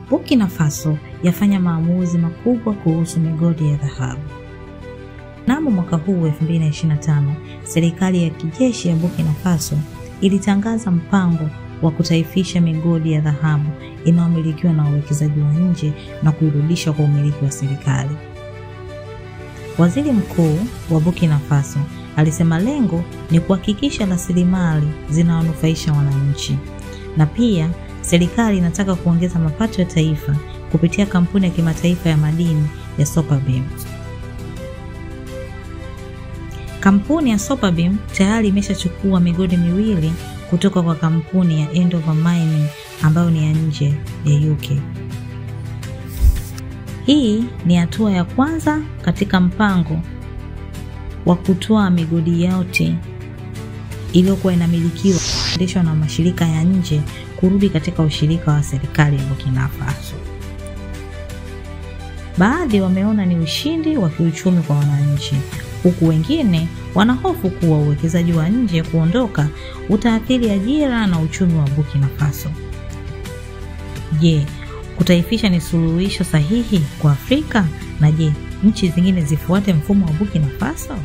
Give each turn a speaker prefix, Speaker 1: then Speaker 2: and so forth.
Speaker 1: Burkina Faso yafanya maamuzi makubwa kuhusu migodi ya dhahabu. Mnamo mwaka huu 2025, serikali ya kijeshi ya Burkina Faso ilitangaza mpango wa kutaifisha migodi ya dhahabu inayomilikiwa na wawekezaji wa nje na kuirudisha kwa umiliki wa serikali. Waziri Mkuu wa Burkina Faso alisema lengo ni kuhakikisha rasilimali zinawanufaisha wananchi, na pia serikali inataka kuongeza mapato ya taifa kupitia kampuni ya kimataifa ya madini ya Sopabim. Kampuni ya Sopabim tayari imeshachukua migodi miwili kutoka kwa kampuni ya Endeavour Mining ambayo ni ya nje ya UK. Hii ni hatua ya kwanza katika mpango wa kutoa migodi yote iliyokuwa inamilikiwa na mashirika ya nje kurudi katika ushirika wa serikali ya Burkina Faso. Baadhi wameona ni ushindi wa kiuchumi kwa wananchi, huku wengine wanahofu kuwa uwekezaji wa nje kuondoka utaathiri ajira na uchumi wa Burkina Faso. Je, kutaifisha ni suluhisho sahihi kwa Afrika? Na je, nchi zingine zifuate mfumo wa Burkina Faso?